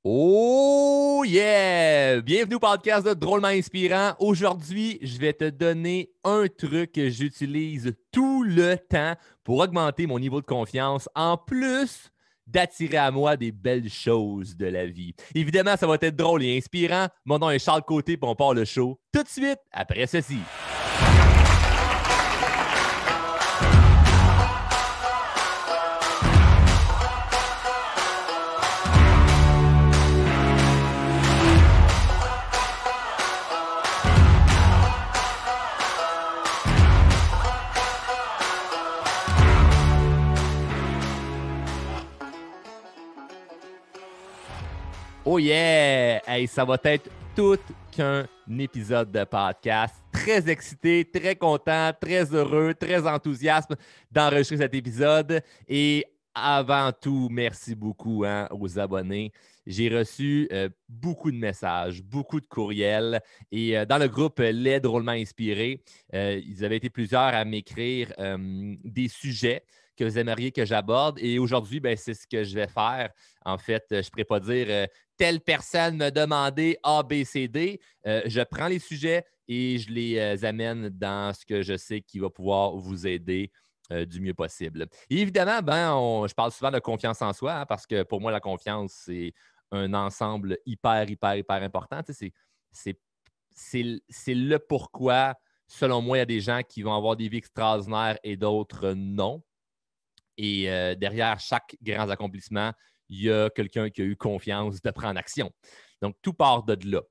Oh yeah! Bienvenue au podcast de Drôlement Inspirant. Aujourd'hui, je vais te donner un truc que j'utilise tout le temps pour augmenter mon niveau de confiance, en plus d'attirer à moi des belles choses de la vie. Évidemment, ça va être drôle et inspirant. Mon nom est Charles Côté, puis on part le show tout de suite après ceci. Oh yeah! Hey, ça va être tout qu'un épisode de podcast. Très excité, très content, très heureux, très enthousiaste d'enregistrer cet épisode. Et avant tout, merci beaucoup aux abonnés. J'ai reçu beaucoup de messages, beaucoup de courriels. Et dans le groupe Les Drôlement Inspirés, ils avaient été plusieurs à m'écrire des sujets que vous aimeriez que j'aborde. Et aujourd'hui, c'est ce que je vais faire. En fait, je ne pourrais pas dire telle personne me demandait A, B, C, D. Je prends les sujets et je les amène dans ce que je sais qui va pouvoir vous aider du mieux possible. Et évidemment, je parle souvent de confiance en soi parce que pour moi, la confiance, c'est un ensemble hyper important. Tu sais, c'est le pourquoi, selon moi, il y a des gens qui vont avoir des vies extraordinaires et d'autres non. Et derrière chaque grand accomplissement, il y a quelqu'un qui a eu confiance de prendre action. Donc, tout part de là.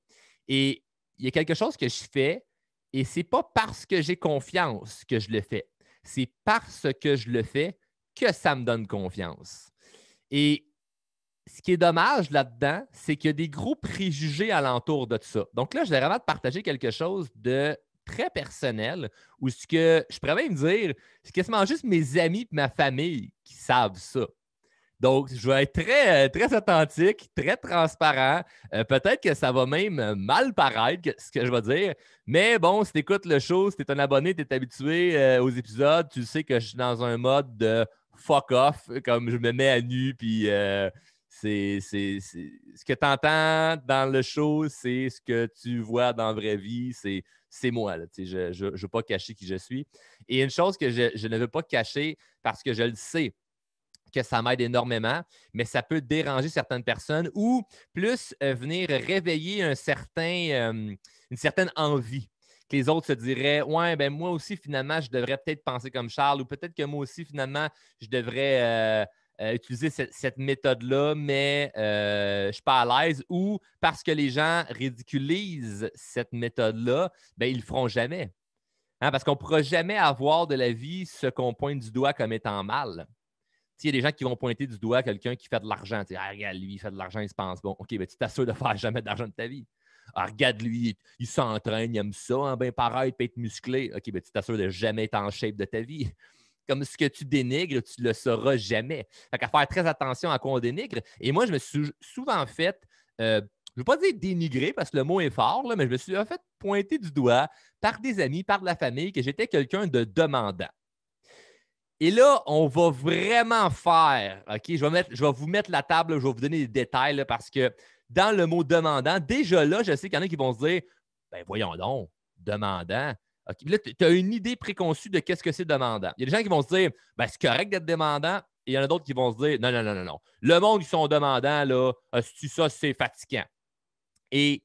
Et il y a quelque chose que je fais et ce n'est pas parce que j'ai confiance que je le fais. C'est parce que je le fais que ça me donne confiance. Et ce qui est dommage là-dedans, c'est qu'il y a des gros préjugés alentour de ça. Donc là, je vais vraiment te partager quelque chose de très personnel où ce que je pourrais même dire, c'est quasiment juste mes amis et ma famille qui savent ça. Donc, je vais être très authentique, très transparent. Peut-être que ça va même mal paraître, ce que je vais dire. Mais bon, si tu écoutes le show, si tu es un abonné, tu es habitué aux épisodes, tu sais que je suis dans un mode de fuck off, comme je me mets à nu, puis ce que tu entends dans le show, c'est ce que tu vois dans la vraie vie, c'est moi. Là, je ne veux pas cacher qui je suis. Et une chose que je ne veux pas cacher parce que je le sais, que ça m'aide énormément, mais ça peut déranger certaines personnes ou plus venir réveiller une certaine envie. Que les autres se diraient, ouais, ben moi aussi, finalement, je devrais peut-être penser comme Charles ou peut-être que moi aussi, finalement, je devrais utiliser cette méthode-là, mais je ne suis pas à l'aise ou parce que les gens ridiculisent cette méthode-là, ben, ils ne le feront jamais. Parce qu'on ne pourra jamais avoir de la vie ce qu'on pointe du doigt comme étant mal. Il y a des gens qui vont pointer du doigt quelqu'un qui fait de l'argent. Ah, regarde, lui, il fait de l'argent, il se pense bon. OK, ben, tu t'assures de faire jamais d'argent de ta vie. Ah, regarde, lui, il s'entraîne, il aime ça, bien paraître, peut être musclé. OK, ben, tu t'assures de jamais être en shape de ta vie. Comme ce que tu dénigres, tu ne le sauras jamais. Fait qu'à faire très attention à quoi on dénigre. Et moi, je me suis souvent fait, je ne veux pas dire dénigrer parce que le mot est fort, là, mais je me suis fait pointer du doigt par des amis, par de la famille, que j'étais quelqu'un de demandant. Et là, on va vraiment faire, OK? Je vais vous mettre la table, je vais vous donner des détails là, parce que dans le mot demandant, déjà là, je sais qu'il y en a qui vont se dire, ben voyons donc, demandant. OK. Là, tu as une idée préconçue de qu'est-ce que c'est demandant. Il y a des gens qui vont se dire, ben c'est correct d'être demandant. Et il y en a d'autres qui vont se dire, non. Le monde qui sont demandants, là, ça, c'est fatigant. Et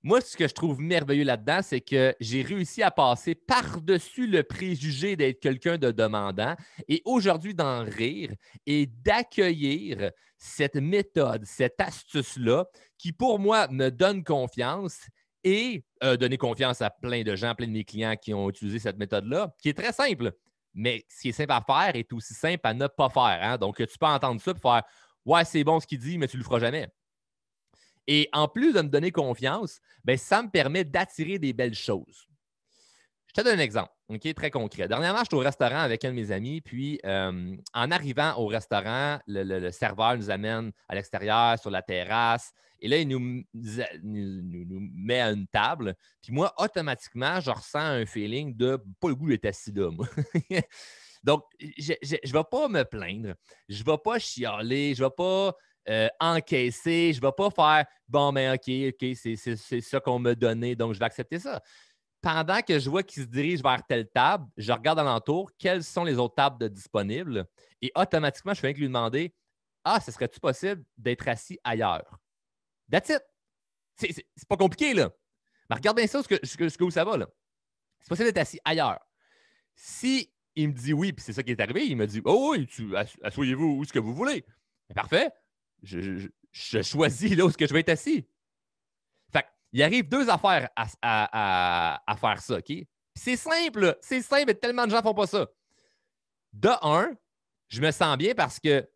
moi, ce que je trouve merveilleux là-dedans, c'est que j'ai réussi à passer par-dessus le préjugé d'être quelqu'un de demandant et aujourd'hui d'en rire et d'accueillir cette méthode, cette astuce-là qui, pour moi, me donne confiance et donner confiance à plein de gens, plein de mes clients qui ont utilisé cette méthode-là, qui est très simple. Mais ce qui est simple à faire est aussi simple à ne pas faire. Donc, tu peux entendre ça et faire « Ouais, c'est bon ce qu'il dit, mais tu ne le feras jamais. » Et en plus de me donner confiance, ça me permet d'attirer des belles choses. Je te donne un exemple, OK, très concret. Dernièrement, j'étais au restaurant avec un de mes amis, puis en arrivant au restaurant, le serveur nous amène à l'extérieur, sur la terrasse, et là, il nous met à une table. Puis moi, automatiquement, je ressens un feeling de pas le goût d'être assis là, moi. Donc, je ne vais pas me plaindre, je ne vais pas chialer, je ne vais pas encaisser. Je ne vais pas faire bon, mais OK, c'est ça qu'on m'a donné, donc je vais accepter ça. Pendant que je vois qu'il se dirige vers telle table, je regarde alentour, quelles sont les autres tables de disponibles et automatiquement, je fais que lui demander ah, ce serait-tu possible d'être assis ailleurs? That's it. C'est pas compliqué, là. Mais regarde bien ça, où ça va, là. C'est possible d'être assis ailleurs. Si il me dit oui, puis c'est ça qui est arrivé, il me dit oh oui, asseyez-vous où ce que vous voulez. Mais parfait. Je choisis là où ce que je vais être assis. Fait il arrive deux affaires à faire ça, OK? C'est simple, et tellement de gens ne font pas ça. De un, je me sens bien parce que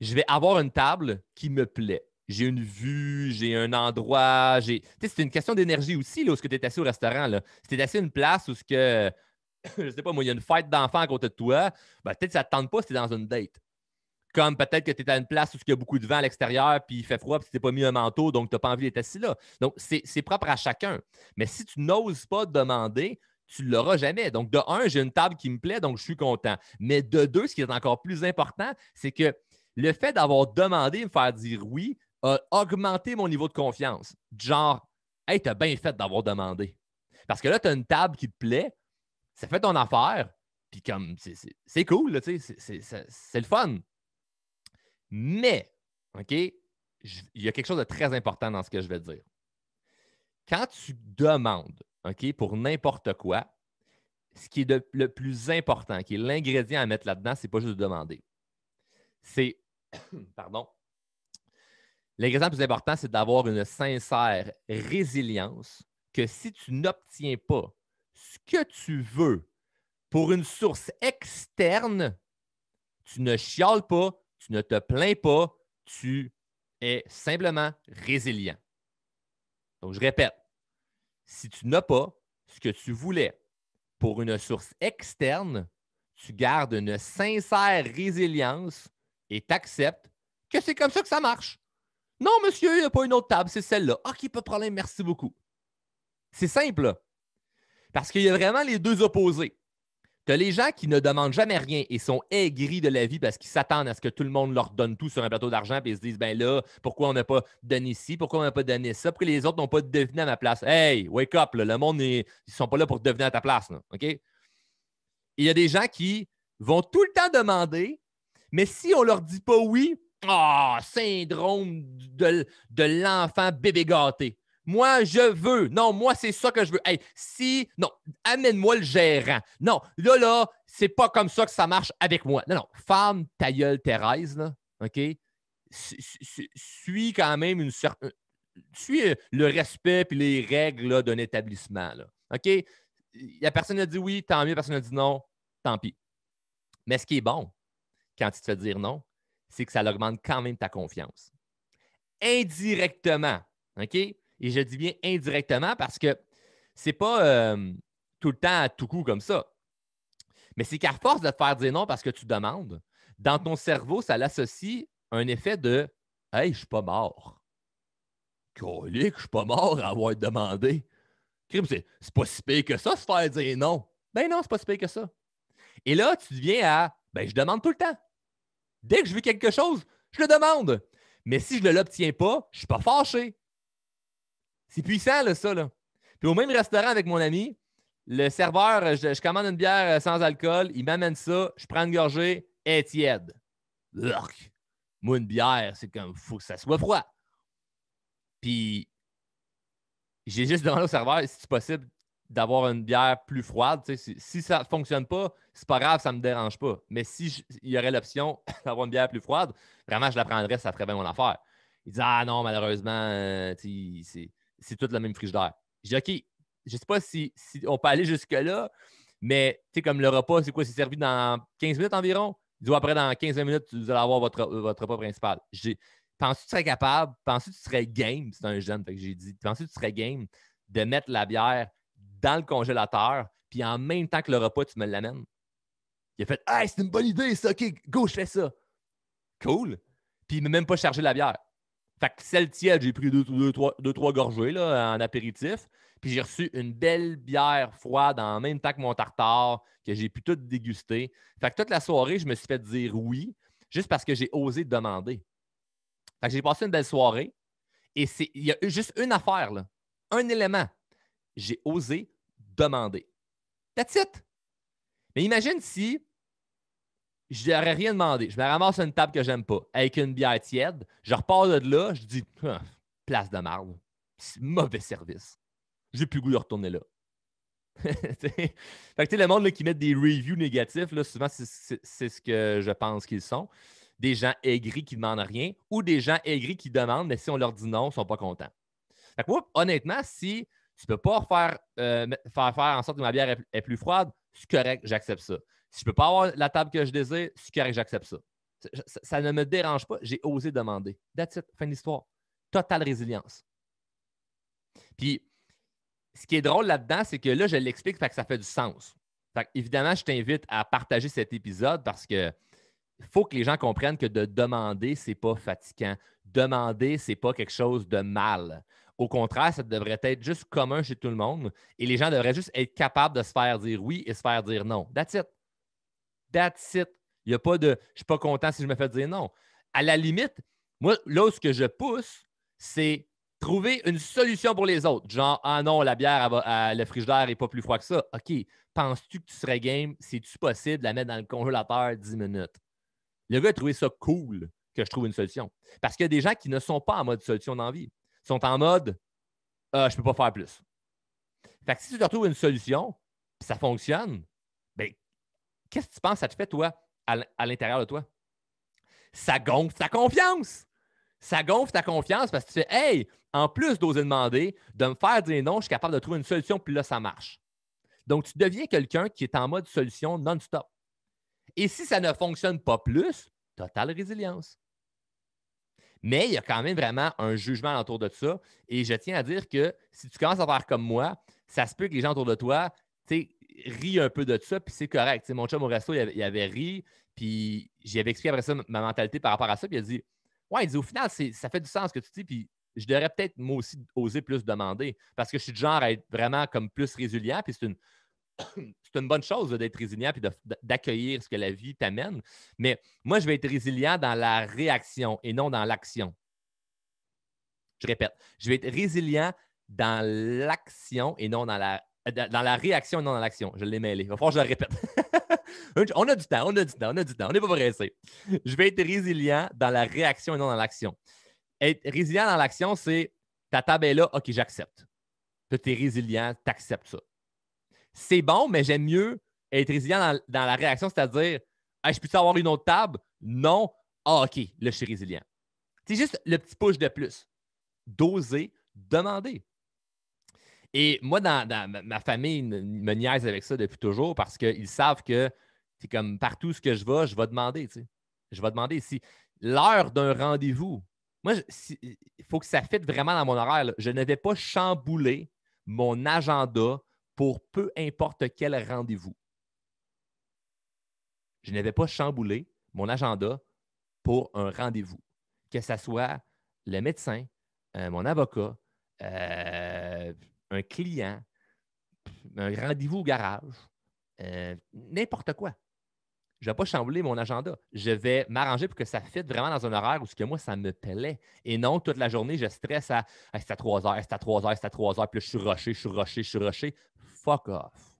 je vais avoir une table qui me plaît. J'ai une vue, j'ai un endroit, c'est une question d'énergie aussi, là, où tu es assis au restaurant. Là. Si tu es assis à une place où que, je sais pas moi, il y a une fête d'enfants à côté de toi, ben, peut-être que ça ne te tente pas si tu es dans une date. Comme peut-être que tu es à une place où il y a beaucoup de vent à l'extérieur, puis il fait froid, puis tu t'es pas mis un manteau, donc tu n'as pas envie d'être assis là. Donc, c'est propre à chacun. Mais si tu n'oses pas demander, tu ne l'auras jamais. Donc, de un, j'ai une table qui me plaît, donc je suis content. Mais de deux, ce qui est encore plus important, c'est que le fait d'avoir demandé me faire dire oui a augmenté mon niveau de confiance. Genre, hey, t'as bien fait d'avoir demandé. Parce que là, tu as une table qui te plaît, ça fait ton affaire, puis comme, c'est cool, là, c'est le fun. Mais, OK, il y a quelque chose de très important dans ce que je vais te dire. Quand tu demandes, OK, pour n'importe quoi, ce qui est le plus important, qui est l'ingrédient à mettre là-dedans, c'est pas juste de demander. C'est, pardon, l'ingrédient le plus important, c'est d'avoir une sincère résilience que si tu n'obtiens pas ce que tu veux pour une source externe, tu ne chiales pas, tu ne te plains pas, tu es simplement résilient. Donc, je répète, si tu n'as pas ce que tu voulais pour une source externe, tu gardes une sincère résilience et tu acceptes que c'est comme ça que ça marche. Non, monsieur, il n'y a pas une autre table, c'est celle-là. OK, pas de problème, merci beaucoup. C'est simple, là. Parce qu'il y a vraiment les deux opposés. Tu as les gens qui ne demandent jamais rien et sont aigris de la vie parce qu'ils s'attendent à ce que tout le monde leur donne tout sur un plateau d'argent et ils se disent ben là, pourquoi on n'a pas donné ci, pourquoi on n'a pas donné ça, pourquoi les autres n'ont pas deviné à ma place. Hey, wake up, là, le monde, ils ne sont pas là pour deviner à ta place. Là, OK? Et il y a des gens qui vont tout le temps demander, mais si on ne leur dit pas oui, syndrome de l'enfant bébé gâté. Moi, je veux. Non, moi, c'est ça que je veux. Hey, non, amène-moi le gérant. Non, là, c'est pas comme ça que ça marche avec moi. Non, ferme ta gueule, Thérèse, là, OK? Suis quand même une certaine... Suis le respect et les règles d'un établissement, là, OK? La personne a dit oui, tant mieux. Personne a dit non, tant pis. Mais ce qui est bon, quand tu te fais dire non, c'est que ça augmente quand même ta confiance. Indirectement, OK? Et je dis bien indirectement parce que c'est pas tout le temps à tout coup comme ça. Mais c'est qu'à force de te faire dire non parce que tu demandes, dans ton cerveau, ça l'associe un effet de hey, je suis pas mort. Colique, je suis pas mort à avoir demandé. C'est pas si pire que ça, se faire dire non. Ben non, c'est pas si pire que ça. Et là, tu deviens à ben, je demande tout le temps. Dès que je veux quelque chose, je le demande. Mais si je ne l'obtiens pas, je ne suis pas fâché. C'est puissant, là, ça. Là. Puis au même restaurant avec mon ami, le serveur, je commande une bière sans alcool, il m'amène ça, je prends une gorgée, elle est tiède. Urgh. Moi, une bière, c'est comme, il faut que ça soit froid. Puis, j'ai juste demandé au serveur si c'est possible d'avoir une bière plus froide. Si ça ne fonctionne pas, c'est pas grave, ça ne me dérange pas. Mais si il y aurait l'option d'avoir une bière plus froide, vraiment, je la prendrais, ça ferait bien mon affaire. Il dit ah non, malheureusement, c'est tout le même frigidaire. Je dis OK, je ne sais pas si on peut aller jusque-là, mais comme le repas, c'est quoi? C'est servi dans 15 minutes environ? Il dit après, dans 15 minutes, vous allez avoir votre repas principal. Penses-tu que tu serais capable? Penses-tu que tu serais game? C'est un jeune, fait que j'ai dit. Penses-tu que tu serais game de mettre la bière dans le congélateur, puis en même temps que le repas, tu me l'amènes? Il a fait hey, c'est une bonne idée, ça, OK, go, je fais ça. Cool. Puis il ne m'a même pas chargé la bière. Fait que celle tiède, j'ai pris deux, trois gorgées là, en apéritif. Puis j'ai reçu une belle bière froide en même temps que mon tartare, que j'ai pu tout déguster. Fait que toute la soirée, je me suis fait dire oui, juste parce que j'ai osé demander. Fait que j'ai passé une belle soirée et il y a eu juste une affaire, là, un élément. J'ai osé demander. That's it. Mais imagine si je n'aurais rien demandé. Je me ramasse à une table que j'aime pas, avec une bière tiède. Je repars de là, je dis ah, place de marde. Mauvais service. J'ai plus le goût de retourner là. Fait que le monde là, qui met des reviews négatifs, là, souvent, c'est ce que je pense qu'ils sont. Des gens aigris qui ne demandent rien ou des gens aigris qui demandent, mais si on leur dit non, ils ne sont pas contents. Fait que moi, honnêtement, si tu ne peux pas faire en sorte que ma bière est plus froide, c'est correct, j'accepte ça. Si je ne peux pas avoir la table que je désire, c'est correct, j'accepte ça. Ça ne me dérange pas, j'ai osé demander. That's it, fin de l'histoire. Totale résilience. Puis, ce qui est drôle là-dedans, c'est que là, je l'explique, fait que ça fait du sens. Fait que, évidemment, je t'invite à partager cet épisode parce que il faut que les gens comprennent que de demander, ce n'est pas fatigant. Demander, ce n'est pas quelque chose de mal. Au contraire, ça devrait être juste commun chez tout le monde et les gens devraient juste être capables de se faire dire oui et se faire dire non. That's it. That's it. Il n'y a pas de je ne suis pas content si je me fais dire non. À la limite, moi, là où ce que je pousse, c'est trouver une solution pour les autres. Genre, ah non, la bière, le frigidaire n'est pas plus froid que ça. OK, penses-tu que tu serais game? C'est-tu possible de la mettre dans le congélateur 10 minutes? Le gars a trouvé ça cool que je trouve une solution. Parce qu'il y a des gens qui ne sont pas en mode solution dans la vie. Ils sont en mode je ne peux pas faire plus. Fait que si tu te retrouves une solution, puis ça fonctionne, ben, qu'est-ce que tu penses que ça te fait, toi, à l'intérieur de toi? Ça gonfle ta confiance. Ça gonfle ta confiance parce que tu fais hey, en plus d'oser demander, de me faire dire non, je suis capable de trouver une solution, puis là, ça marche. Donc, tu deviens quelqu'un qui est en mode solution non-stop. Et si ça ne fonctionne pas plus, totale résilience. Mais il y a quand même vraiment un jugement autour de ça. Et je tiens à dire que si tu commences à faire comme moi, ça se peut que les gens autour de toi rient un peu de ça, puis c'est correct. T'sais, mon chum au resto, il avait ri, puis j'avais expliqué après ça ma mentalité par rapport à ça, puis il a dit ouais, il dit au final, ça fait du sens ce que tu dis, puis je devrais peut-être moi aussi oser plus demander parce que je suis du genre à être vraiment comme plus résilient, puis c'est une bonne chose d'être résilient et d'accueillir ce que la vie t'amène. Mais moi, je vais être résilient dans la réaction et non dans l'action. Je répète, je vais être résilient dans l'action et non dans la réaction et non dans l'action. Je l'ai mêlé. Il va falloir que je le répète. On a du temps, on n'est pas pressé. Je vais être résilient dans la réaction et non dans l'action. Être résilient dans l'action, c'est ta table est là, OK, j'accepte. Tu es résilient, tu acceptes ça. C'est bon, mais j'aime mieux être résilient dans la réaction, c'est-à-dire hey, je peux-tu avoir une autre table? Non. Ah, OK, là, je suis résilient. C'est juste le petit push de plus. D'oser demander. Et moi, dans ma famille, me niaise avec ça depuis toujours parce qu'ils savent que c'est comme partout ce que je vais demander. Tu sais. Je vais demander si l'heure d'un rendez-vous, moi, il faut que ça fitte vraiment dans mon horaire. Là. Je ne vais pas chambouler mon agenda pour peu importe quel rendez-vous. Je ne vais pas chambouler mon agenda pour un rendez-vous. Que ce soit le médecin, mon avocat, un client, un rendez-vous au garage, n'importe quoi. Je ne vais pas chambouler mon agenda. Je vais m'arranger pour que ça fitte vraiment dans un horaire où ce que moi, ça me plaît. Et non, toute la journée, je stresse à c'est à 3 heures, c'est à 3 heures, c'est à 3 heures, puis là, je suis rushé. Fuck off.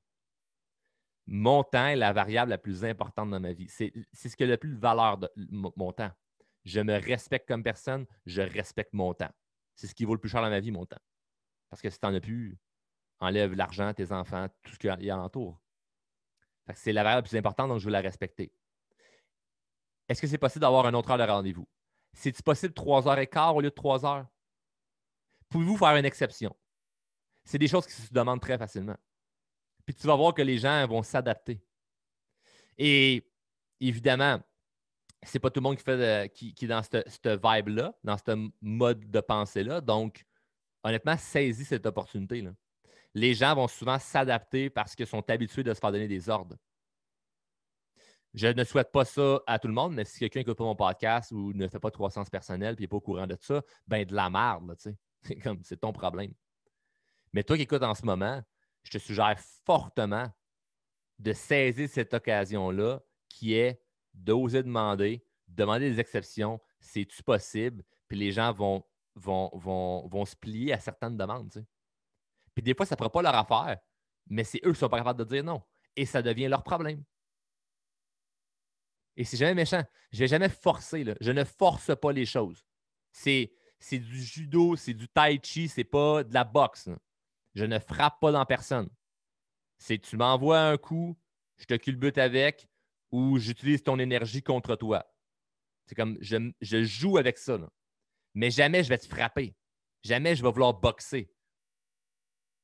Mon temps est la variable la plus importante dans ma vie. C'est ce qui a le plus de valeur de mon temps. Je me respecte comme personne, je respecte mon temps. C'est ce qui vaut le plus cher dans ma vie, mon temps. Parce que si tu n'en as plus, enlève l'argent, tes enfants, tout ce qu'il y a alentour. C'est la variable la plus importante, donc je veux la respecter. Est-ce que c'est possible d'avoir un autre heure de rendez-vous? C'est-tu possible 3h15 au lieu de 3 heures? Pouvez-vous faire une exception? C'est des choses qui se demandent très facilement. Puis tu vas voir que les gens vont s'adapter. Et évidemment, c'est pas tout le monde qui est dans cette vibe-là, dans ce mode de pensée-là. Donc, honnêtement, saisis cette opportunité-là. Les gens vont souvent s'adapter parce qu'ils sont habitués de se faire donner des ordres. Je ne souhaite pas ça à tout le monde, mais si quelqu'un n'écoute pas mon podcast ou ne fait pas de croissance personnelle et n'est pas au courant de ça, ben de la merde, tu sais. C'est ton problème. Mais toi qui écoutes en ce moment, je te suggère fortement de saisir cette occasion-là qui est d'oser demander des exceptions. C'est-tu possible? puis les gens vont se plier à certaines demandes. Tu sais. Puis des fois, ça ne fera pas leur affaire, mais c'est eux qui sont pas capables de dire non. Et ça devient leur problème. Et c'est jamais méchant. Je ne vais jamais forcer. Là. Je ne force pas les choses. C'est du judo, c'est du tai chi, c'est pas de la boxe. Là. Je ne frappe pas dans personne. C'est tu m'envoies un coup, je te culbute avec, ou j'utilise ton énergie contre toi. C'est comme je joue avec ça. Là. Mais jamais je vais te frapper. Jamais je vais vouloir boxer.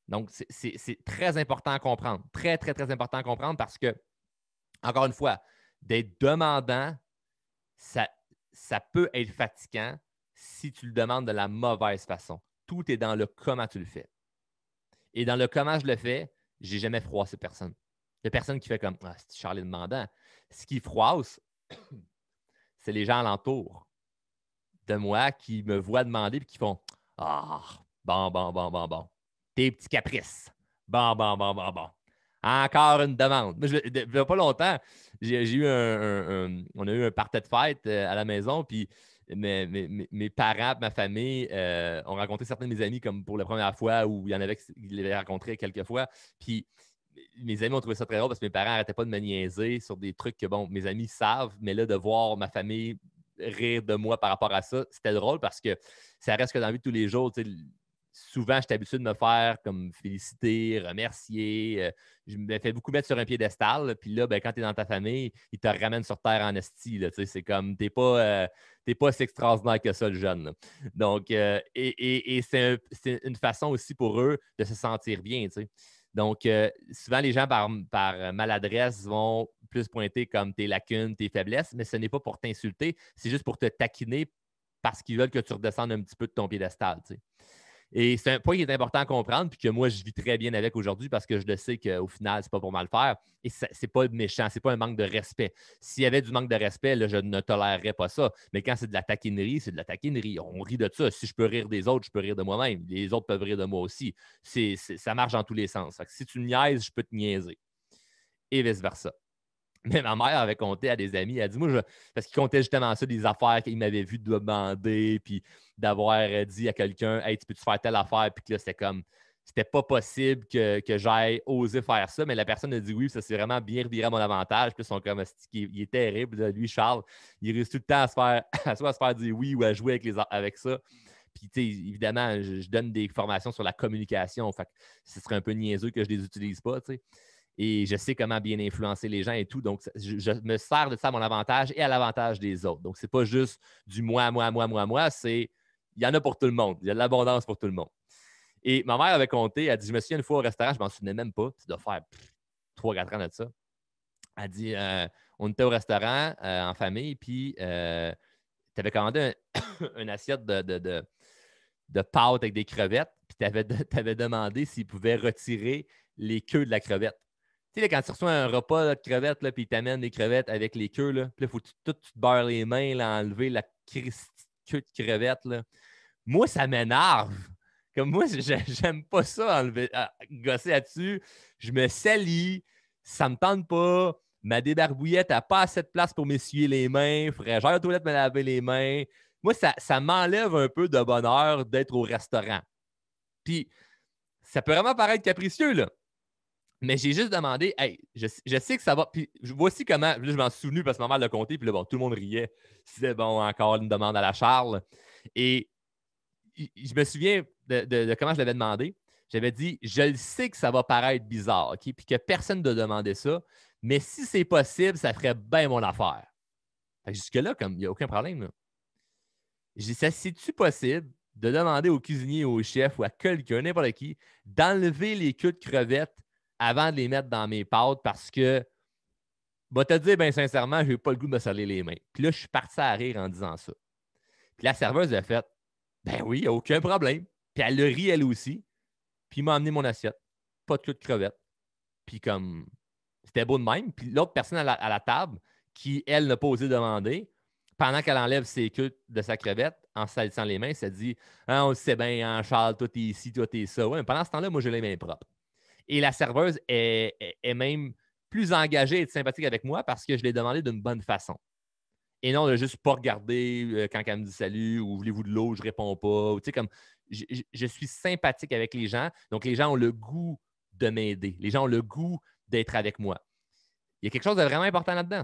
Donc, c'est très important à comprendre. Très, très, très important à comprendre parce que, encore une fois, d'être demandant, ça peut être fatigant si tu le demandes de la mauvaise façon. Tout est dans le comment tu le fais. Et dans le comment je le fais, j'ai jamais froissé personne. Il y a personne qui fait comme ah, c'est Charlie demandant. Ce qui froisse, c'est les gens alentour de moi qui me voient demander et qui font ah, bon, bon, bon, bon, bon. Tes petits caprices. Bon, bon, bon, bon, bon. Encore une demande. Il n'y a pas longtemps, j'ai eu on a eu un party de fête à la maison, puis mes parents, ma famille ont rencontré certains de mes amis comme pour la première fois ou il y en avait qui l'avaient rencontré quelques fois. Puis mes amis ont trouvé ça très drôle parce que mes parents n'arrêtaient pas de me niaiser sur des trucs que, bon, mes amis savent, mais là, de voir ma famille rire de moi par rapport à ça, c'était drôle parce que ça reste que dans la vie de tous les jours, tu sais, souvent, je suis habitué de me faire comme féliciter, remercier. Je me fais beaucoup mettre sur un piédestal. Puis là, ben, quand tu es dans ta famille, ils te ramènent sur terre en esti. C'est comme, t'es pas si extraordinaire que ça, le jeune. Là. Donc, c'est une façon aussi pour eux de se sentir bien. T'sais. Donc, souvent, les gens, par maladresse, vont plus pointer comme tes lacunes, tes faiblesses, mais ce n'est pas pour t'insulter, c'est juste pour te taquiner parce qu'ils veulent que tu redescendes un petit peu de ton piédestal. T'sais. Et c'est un point qui est important à comprendre, puis que moi, je vis très bien avec aujourd'hui parce que je le sais qu'au final, c'est pas pour mal faire. Et c'est pas méchant, c'est pas un manque de respect. S'il y avait du manque de respect, là, je ne tolérerais pas ça. Mais quand c'est de la taquinerie, c'est de la taquinerie. On rit de ça. Si je peux rire des autres, je peux rire de moi-même. Les autres peuvent rire de moi aussi. Ça marche dans tous les sens. Fait que si tu me niaises, je peux te niaiser. Et vice-versa. Mais ma mère avait compté à des amis. Elle dit, parce qu'il comptait justement ça, des affaires qu'il m'avait vu demander, puis d'avoir dit à quelqu'un, hey, tu peux-tu faire telle affaire? Puis que là, c'était pas possible que j'aille oser faire ça. Mais la personne a dit oui, ça s'est vraiment bien reviré à mon avantage. Puis ils sont comme, il est terrible. Là, lui, Charles, il réussit tout le temps à se faire dire oui ou à jouer avec ça. Puis, tu sais, évidemment, je donne des formations sur la communication. Fait que ce serait un peu niaiseux que je les utilise pas, tu sais. Et je sais comment bien influencer les gens et tout. Donc, je me sers de ça à mon avantage et à l'avantage des autres. Donc, ce n'est pas juste du moi, moi, moi, moi, moi. Il y en a pour tout le monde. Il y a de l'abondance pour tout le monde. Et ma mère avait compté, elle dit, je me souviens une fois au restaurant, je ne m'en souvenais même pas. Ça doit faire 3-4 ans de ça. Elle dit, on était au restaurant en famille, puis tu avais commandé une assiette de pâtes avec des crevettes, puis tu avais demandé s'ils pouvaient retirer les queues de la crevette. Tu sais, là, quand tu reçois un repas là, de crevettes, là, puis ils t'amènent des crevettes avec les queues, là, puis là, il faut que tu te beurres les mains, là, enlever la queue de crevette. Là. Moi, ça m'énerve. Comme moi, j'aime pas ça, gosser là-dessus. Je me salis, ça me tente pas. Ma débarbouillette n'a pas assez de place pour m'essuyer les mains. Il faudrait genre aux toilettes me laver les mains. Moi, ça m'enlève un peu de bonheur d'être au restaurant. Puis, ça peut vraiment paraître capricieux, là. Mais j'ai juste demandé, hey, je sais que ça va. Puis voici comment. Là, je m'en suis souvenu parce que ma mère l'a compté. Puis là, bon, tout le monde riait. C'était bon, encore une demande à la Charles. Et je me souviens de comment je l'avais demandé. J'avais dit, je le sais que ça va paraître bizarre, OK? Puis que personne ne demandé ça. Mais si c'est possible, ça ferait bien mon affaire. Fait que jusque-là, comme il n'y a aucun problème. Là. J'ai dit, ça, c'est-tu possible de demander au cuisinier, au chef ou à quelqu'un, n'importe qui, d'enlever les queues de crevettes avant de les mettre dans mes pâtes parce que, je vais te dire, bien sincèrement, je n'ai pas le goût de me saler les mains. Puis là, je suis parti à rire en disant ça. Puis la serveuse a fait, ben oui, il n'y a aucun problème. Puis elle le rit elle aussi. Puis il m'a amené mon assiette. Pas de queue de crevettes. Puis comme, c'était beau de même. Puis l'autre personne à la table, qui, elle, n'a pas osé demander, pendant qu'elle enlève ses queues de sa crevette, en se salissant les mains, ça dit ah, on le sait bien, hein, Charles, toi, t'es ici, toi, t'es ça. Ouais, mais pendant ce temps-là, moi, j'ai les mains propres. Et la serveuse est même plus engagée et sympathique avec moi parce que je l'ai demandé d'une bonne façon. Et non de juste pas regarder quand elle me dit salut ou voulez-vous de l'eau, je réponds pas. Ou, tu sais, comme je suis sympathique avec les gens. Donc, les gens ont le goût de m'aider. Les gens ont le goût d'être avec moi. Il y a quelque chose de vraiment important là-dedans.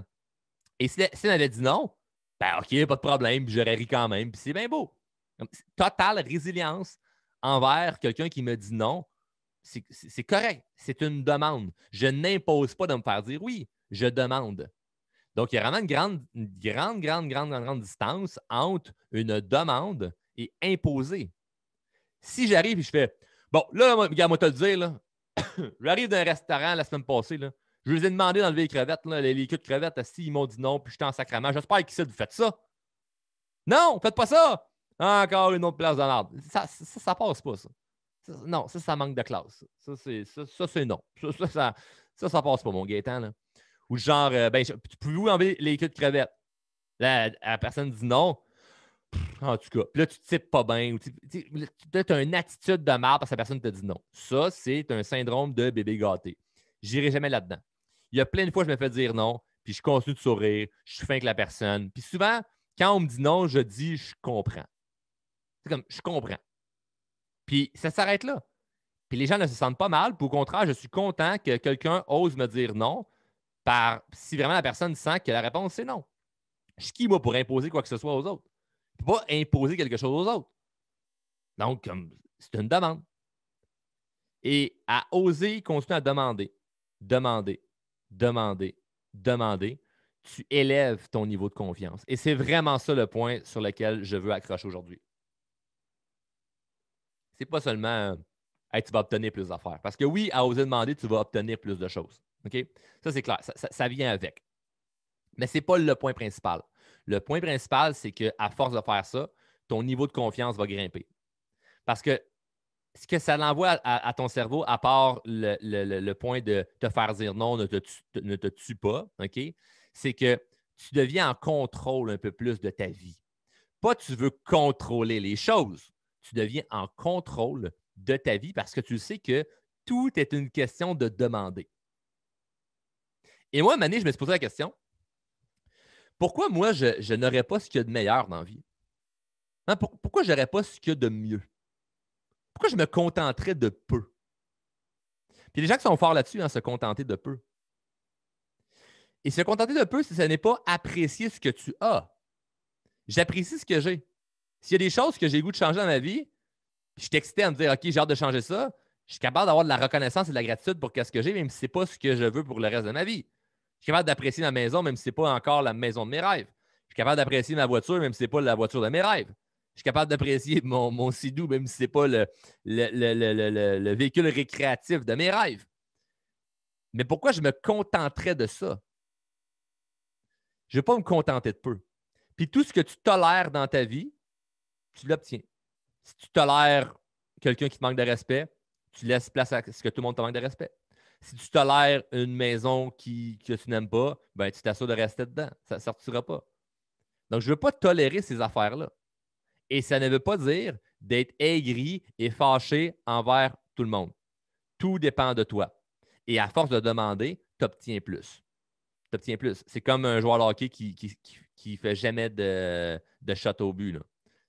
Et si elle avait dit non, ben OK, pas de problème, puis j'aurais ri quand même, puis c'est bien beau. Totale résilience envers quelqu'un qui me dit non, c'est correct. C'est une demande. Je n'impose pas de me faire dire oui, je demande. Donc, il y a vraiment une grande distance entre une demande et imposer. Si j'arrive et je fais bon, là, regarde-moi te le dire, là, j'arrive d'un restaurant la semaine passée, là, je les ai demandé d'enlever les crevettes, là, les queues de crevettes, ils m'ont dit non, puis j'étais en sacrament. J'espère qu'ici, vous faites ça. Non, faites pas ça! Encore une autre place dans l'arbre. Ça passe pas, ça. Non, ça manque de classe. Ça, c'est non. Ça passe pas, mon Gaétan, là. Ou genre, tu pouvez enlever les queues de crevettes? Là, la personne dit non. En tout cas, puis là, tu ne types pas bien. Tu as une attitude de marde parce que la personne te dit non. Ça, c'est un syndrome de bébé gâté. Je n'irai jamais là-dedans. Il y a plein de fois, je me fais dire non, puis je continue de sourire, je suis fin avec la personne. Puis souvent, quand on me dit non, je dis je comprends. C'est comme je comprends. Puis ça s'arrête là. Puis les gens ne se sentent pas mal. Puis au contraire, je suis content que quelqu'un ose me dire non si vraiment la personne sent que la réponse c'est non. Je suis qui, moi, pour imposer quoi que ce soit aux autres? Je ne peux pas imposer quelque chose aux autres. Donc, c'est une demande. Et à oser continuer à demander, tu élèves ton niveau de confiance. Et c'est vraiment ça le point sur lequel je veux accrocher aujourd'hui. C'est pas seulement hey, tu vas obtenir plus d'affaires. Parce que oui, à oser demander, tu vas obtenir plus de choses. OK? Ça, c'est clair. Ça vient avec. Mais ce n'est pas le point principal. Le point principal, c'est qu'à force de faire ça, ton niveau de confiance va grimper. Parce que ce que ça l'envoie à ton cerveau, à part le point de te faire dire non, ne te tue pas, OK? C'est que tu deviens en contrôle un peu plus de ta vie. Pas tu veux contrôler les choses, tu deviens en contrôle de ta vie parce que tu sais que tout est une question de demander. Et moi, à un moment donné, je me suis posé la question, pourquoi moi, je n'aurais pas ce qu'il y a de meilleur dans la vie? Hein, pourquoi je n'aurais pas ce qu'il y a de mieux? Pourquoi je me contenterais de peu? Puis les gens qui sont forts là-dessus, se contenter de peu. Et se contenter de peu, ce n'est pas apprécier ce que tu as. J'apprécie ce que j'ai. S'il y a des choses que j'ai le goût de changer dans ma vie, puis je suis excité à me dire, OK, j'ai hâte de changer ça, je suis capable d'avoir de la reconnaissance et de la gratitude pour ce que j'ai, même si ce n'est pas ce que je veux pour le reste de ma vie. Je suis capable d'apprécier ma maison, même si ce n'est pas encore la maison de mes rêves. Je suis capable d'apprécier ma voiture, même si ce n'est pas la voiture de mes rêves. Je suis capable d'apprécier mon Sea-Doo, même si ce n'est pas le véhicule récréatif de mes rêves. Mais pourquoi je me contenterais de ça? Je ne vais pas me contenter de peu. Puis tout ce que tu tolères dans ta vie, tu l'obtiens. Si tu tolères quelqu'un qui te manque de respect, tu laisses place à ce que tout le monde te manque de respect. Si tu tolères une maison que tu n'aimes pas, ben, tu t'assures de rester dedans. Ça ne sortira pas. Donc, je ne veux pas tolérer ces affaires-là. Et ça ne veut pas dire d'être aigri et fâché envers tout le monde. Tout dépend de toi. Et à force de demander, tu obtiens plus. Tu obtiens plus. C'est comme un joueur de hockey qui ne fait jamais de shot au but.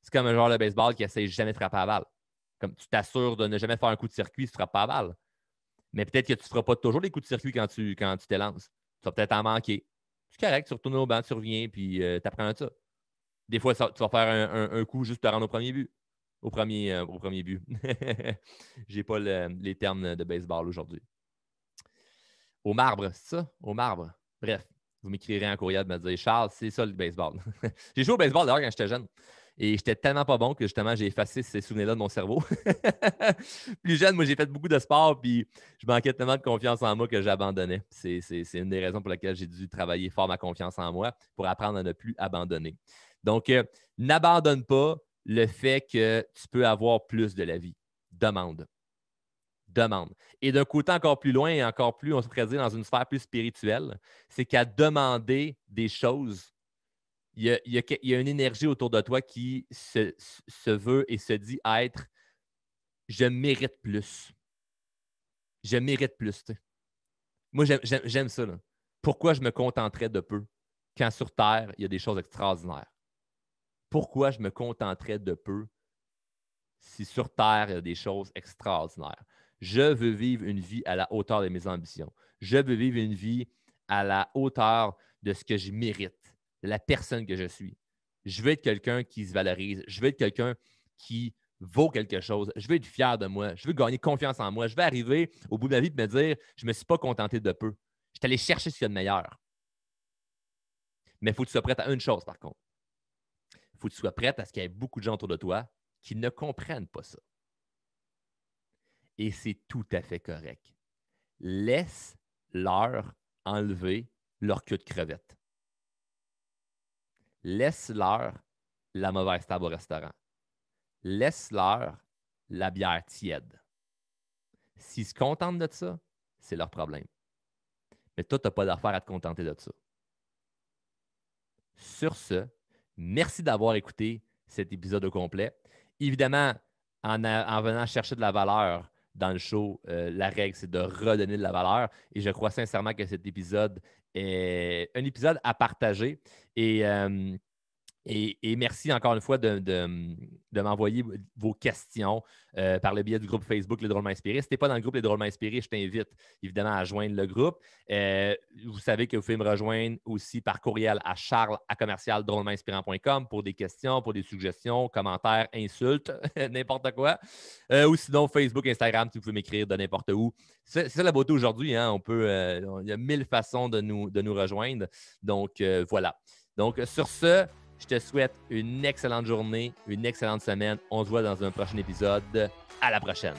C'est comme un joueur de baseball qui essaie jamais de frapper à balle. Comme tu t'assures de ne jamais faire un coup de circuit si tu ne frappes pas à balle. Mais peut-être que tu ne feras pas toujours des coups de circuit quand tu te lances. Tu vas peut-être en manquer. C'est correct, tu retournes au banc, tu reviens, puis tu apprends ça. Des fois, tu vas faire un coup juste pour te rendre au premier but. Au premier but. Je n'ai pas les termes de baseball aujourd'hui. Au marbre, c'est ça? Au marbre. Bref, vous m'écrirez en courriel de me dire Charles, c'est ça le baseball. J'ai joué au baseball d'ailleurs quand j'étais jeune. Et j'étais tellement pas bon que justement, j'ai effacé ces souvenirs-là de mon cerveau. Plus jeune, moi, j'ai fait beaucoup de sport, puis je manquais tellement de confiance en moi que j'abandonnais. C'est une des raisons pour lesquelles j'ai dû travailler fort ma confiance en moi pour apprendre à ne plus abandonner. Donc, n'abandonne pas le fait que tu peux avoir plus de la vie. Demande. Et d'un côté encore plus loin et encore plus, on se pourrait dire, dans une sphère plus spirituelle, c'est qu'à demander des choses, il y a une énergie autour de toi qui se veut et se dit être « je mérite plus ». Je mérite plus. T'sais. Moi, j'aime ça. Là. Pourquoi je me contenterais de peu? quand sur Terre, il y a des choses extraordinaires? Pourquoi je me contenterais de peu si sur Terre, il y a des choses extraordinaires? Je veux vivre une vie à la hauteur de mes ambitions. Je veux vivre une vie à la hauteur de ce que je mérite, de la personne que je suis. Je veux être quelqu'un qui se valorise. Je veux être quelqu'un qui vaut quelque chose. Je veux être fier de moi. Je veux gagner confiance en moi. Je veux arriver au bout de la vie et me dire, je ne me suis pas contenté de peu. Je suis allé chercher ce qu'il y a de meilleur. Mais il faut que tu sois prêt à une chose, par contre. Il faut que tu sois prêt à ce qu'il y ait beaucoup de gens autour de toi qui ne comprennent pas ça. Et c'est tout à fait correct. Laisse-leur enlever leur queue de crevette. Laisse-leur la mauvaise table au restaurant. Laisse-leur la bière tiède. S'ils se contentent de ça, c'est leur problème. Mais toi, tu n'as pas d'affaire à te contenter de ça. Sur ce, merci d'avoir écouté cet épisode au complet. Évidemment, en venant chercher de la valeur dans le show, la règle, c'est de redonner de la valeur. Et je crois sincèrement que cet épisode est un épisode à partager. Et merci encore une fois de m'envoyer vos questions par le biais du groupe Facebook Les Drôlement Inspirés. Si tu n'es pas dans le groupe Les Drôlement Inspirés, je t'invite évidemment à joindre le groupe. Vous savez que vous pouvez me rejoindre aussi par courriel à charles@drôlementinspirant.com pour des questions, pour des suggestions, commentaires, insultes, n'importe quoi. Ou sinon, Facebook, Instagram, si vous pouvez m'écrire de n'importe où. C'est ça la beauté aujourd'hui. Hein? Il y a 1000 façons de nous rejoindre. Donc, voilà. Donc, sur ce, je te souhaite une excellente journée, une excellente semaine. On se voit dans un prochain épisode. À la prochaine.